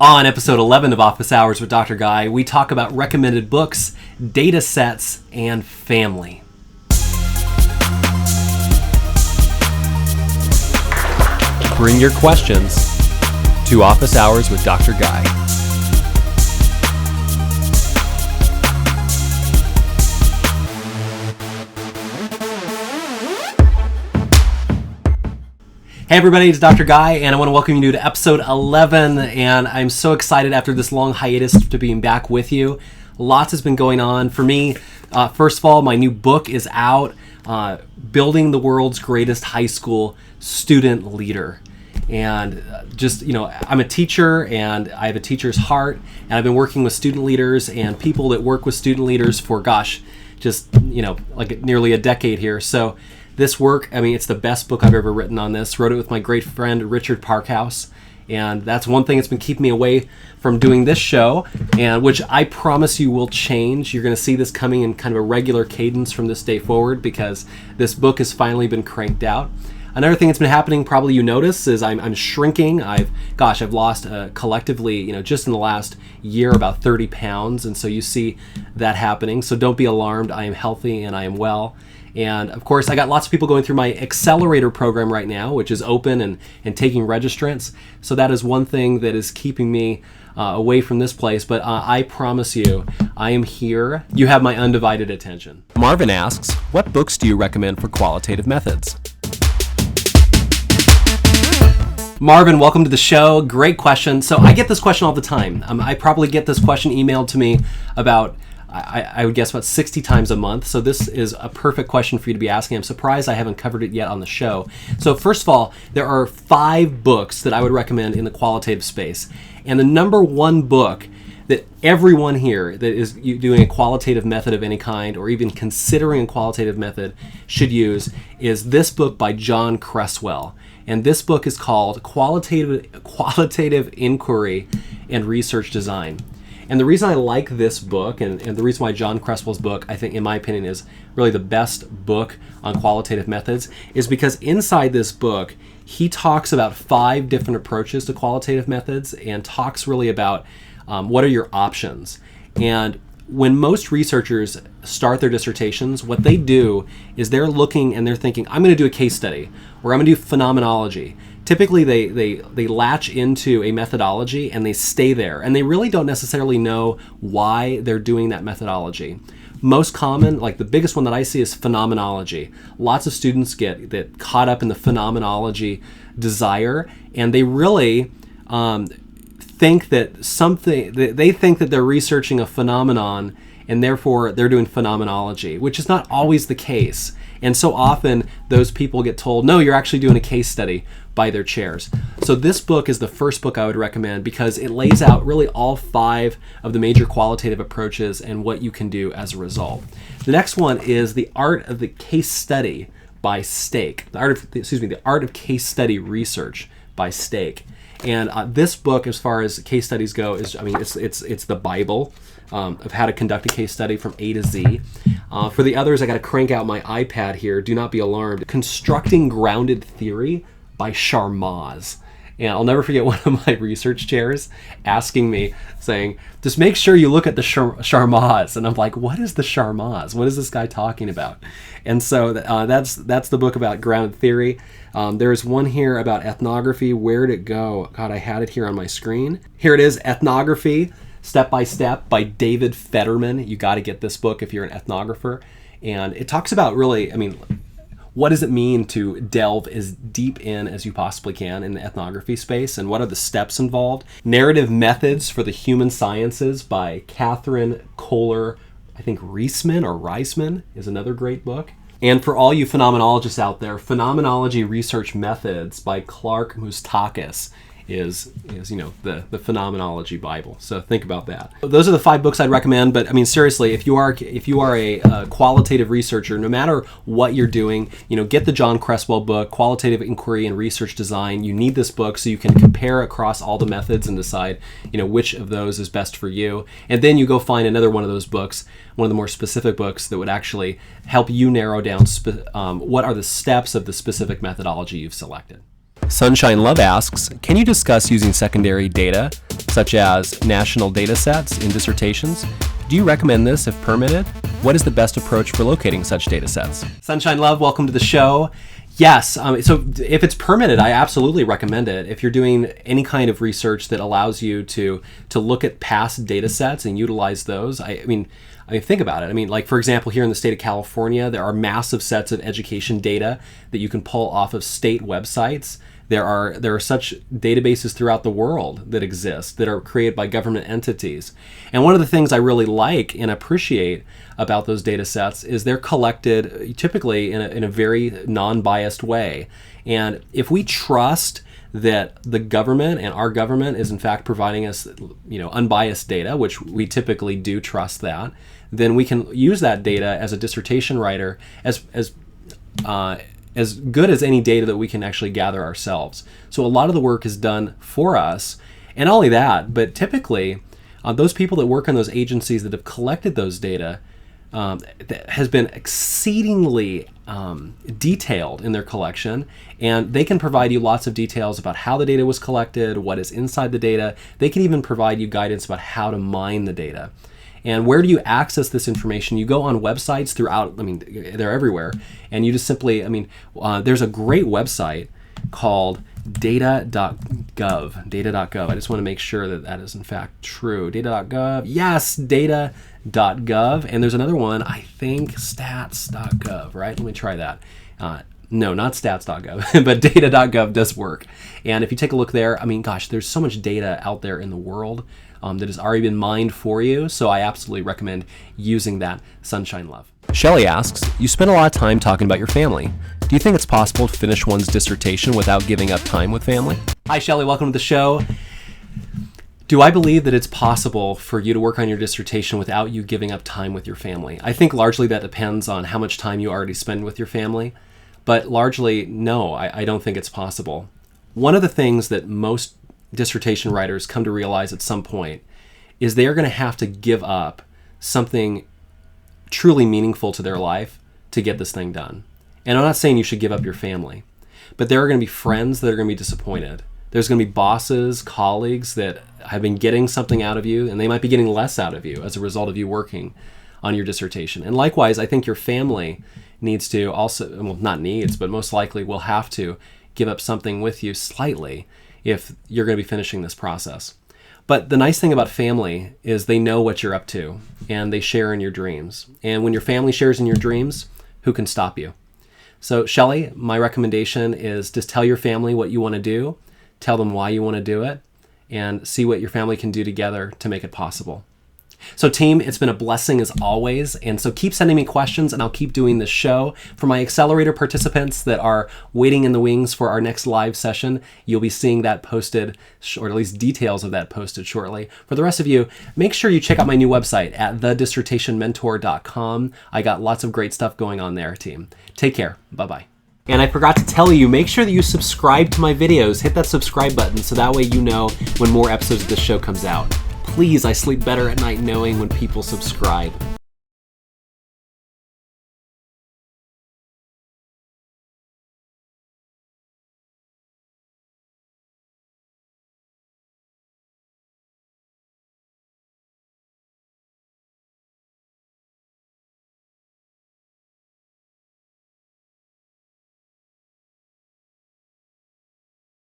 On episode 11 of Office Hours with Dr. Guy, we talk about recommended books, data sets, and family. Bring your questions to Office Hours with Dr. Guy. Hey everybody, it's Dr. Guy, and I want to welcome you to episode 11, and I'm so excited after this long hiatus to being back with you. Lots has been going on. For me, first of all, my new book is out, Building the World's Greatest High School Student Leader. And I'm a teacher, and I have a teacher's heart, and I've been working with student leaders and people that work with student leaders for, nearly a decade here. So this work, it's the best book I've ever written on this. Wrote it with my great friend, Richard Parkhouse. And that's one thing that's been keeping me away from doing this show, and which I promise you will change. You're going to see this coming in kind of a regular cadence from this day forward because this book has finally been cranked out. Another thing that's been happening, probably you notice, is I'm shrinking. I've lost collectively, just in the last year, about 30 pounds. And so you see that happening. So don't be alarmed. I am healthy and I am well. And of course, I got lots of people going through my accelerator program right now, which is open and taking registrants. So that is one thing that is keeping me away from this place. But I promise you, I am here. You have my undivided attention. Marvin asks, what books do you recommend for qualitative methods? Marvin, welcome to the show. Great question. So I get this question all the time. I probably get this question emailed to me about, I would guess, about 60 times a month. So this is a perfect question for you to be asking. I'm surprised I haven't covered it yet on the show. So first of all, there are 5 books that I would recommend in the qualitative space. And the number one book that everyone here that is doing a qualitative method of any kind, or even considering a qualitative method, should use is this book by John Creswell. And this book is called Qualitative Inquiry and Research Design. And the reason I like this book, and the reason why John Creswell's book, I think, in my opinion, is really the best book on qualitative methods, is because inside this book, he talks about 5 different approaches to qualitative methods and talks really about what are your options. And when most researchers start their dissertations, what they do is they're looking and they're thinking, I'm going to do a case study, or I'm going to do phenomenology. Typically, they latch into a methodology and they stay there, and they really don't necessarily know why they're doing that methodology. Most common, like the biggest one that I see, is phenomenology. Lots of students get caught up in the phenomenology desire, and they really think that they think that they're researching a phenomenon, and therefore they're doing phenomenology, which is not always the case. And so often those people get told, no, you're actually doing a case study, by their chairs. So this book is the first book I would recommend because it lays out really all 5 of the major qualitative approaches and what you can do as a result. The next one is The Art of the Case Study by Stake. The Art of Case Study Research by Stake. And this book, as far as case studies go, is it's the Bible of how to conduct a case study from A to Z. For the others, I got to crank out my iPad here. Do not be alarmed. Constructing Grounded Theory by Sharmaz. And I'll never forget one of my research chairs asking me, saying, just make sure you look at the Sharmaz. And I'm like, what is the Sharmaz? What is this guy talking about? And so that's the book about grounded theory. There's one here about ethnography. Where'd it go? God, I had it here on my screen. Here it is, Ethnography, Step by Step by David Fetterman. You got to get this book if you're an ethnographer. And it talks about really, what does it mean to delve as deep in as you possibly can in the ethnography space, and what are the steps involved? Narrative Methods for the Human Sciences by Catherine Kohler. I think Riessman is another great book. And for all you phenomenologists out there, Phenomenology Research Methods by Clark Moustakas is the phenomenology Bible. So think about that. Those are the 5 books I'd recommend. But seriously, if you are a qualitative researcher, no matter what you're doing, get the John Creswell book, Qualitative Inquiry and Research Design. You need this book so you can compare across all the methods and decide which of those is best for you. And then you go find another one of those books, one of the more specific books that would actually help you narrow down what are the steps of the specific methodology you've selected. Sunshine Love asks, can you discuss using secondary data, such as national data sets in dissertations? Do you recommend this if permitted? What is the best approach for locating such data sets? Sunshine Love, welcome to the show. Yes, so if it's permitted, I absolutely recommend it. If you're doing any kind of research that allows you to look at past data sets and utilize those, I mean, think about it. I mean, like, for example, here in the state of California, there are massive sets of education data that you can pull off of state websites. There are such databases throughout the world that exist that are created by government entities. And one of the things I really like and appreciate about those data sets is they're collected typically in a very non-biased way. And if we trust that the government and our government is in fact providing us, unbiased data, which we typically do trust that, then we can use that data as a dissertation writer as good as any data that we can actually gather ourselves. So a lot of the work is done for us. And not only that, but typically those people that work on those agencies that have collected those data that has been exceedingly detailed in their collection, and they can provide you lots of details about how the data was collected, what is inside the data. They can even provide you guidance about how to mine the data. And where do you access this information? You go on websites throughout, they're everywhere. And you just simply, there's a great website called data.gov. Data.gov. I just want to make sure that that is in fact true. Data.gov. Yes, data.gov. And there's another one, I think stats.gov, right? Let me try that. No, not stats.gov, but data.gov does work. And if you take a look there, there's so much data out there in the world that has already been mined for you. So I absolutely recommend using that. Sunshine Love. Shelley asks, you spend a lot of time talking about your family. Do you think it's possible to finish one's dissertation without giving up time with family? Hi, Shelley. Welcome to the show. Do I believe that it's possible for you to work on your dissertation without you giving up time with your family? I think largely that depends on how much time you already spend with your family. But largely, no, I don't think it's possible. One of the things that most dissertation writers come to realize at some point is they are going to have to give up something truly meaningful to their life to get this thing done. And I'm not saying you should give up your family, but there are going to be friends that are going to be disappointed. There's going to be bosses, colleagues that have been getting something out of you, and they might be getting less out of you as a result of you working on your dissertation. And likewise, I think your family needs to also, well, not needs, but most likely will have to give up something with you slightly if you're going to be finishing this process. But the nice thing about family is they know what you're up to, and they share in your dreams. And when your family shares in your dreams, who can stop you? So Shelley, my recommendation is just tell your family what you want to do, tell them why you want to do it, and see what your family can do together to make it possible. So team, it's been a blessing as always, and so keep sending me questions and I'll keep doing this show. For my accelerator participants that are waiting in the wings for our next live session, you'll be seeing that posted, or at least details of that posted shortly. For the rest of you, make sure you check out my new website at thedissertationmentor.com. I got lots of great stuff going on there, team. Take care. Bye-bye. And I forgot to tell you, make sure that you subscribe to my videos. Hit that subscribe button so that way you know when more episodes of this show comes out. Please, I sleep better at night knowing when people subscribe.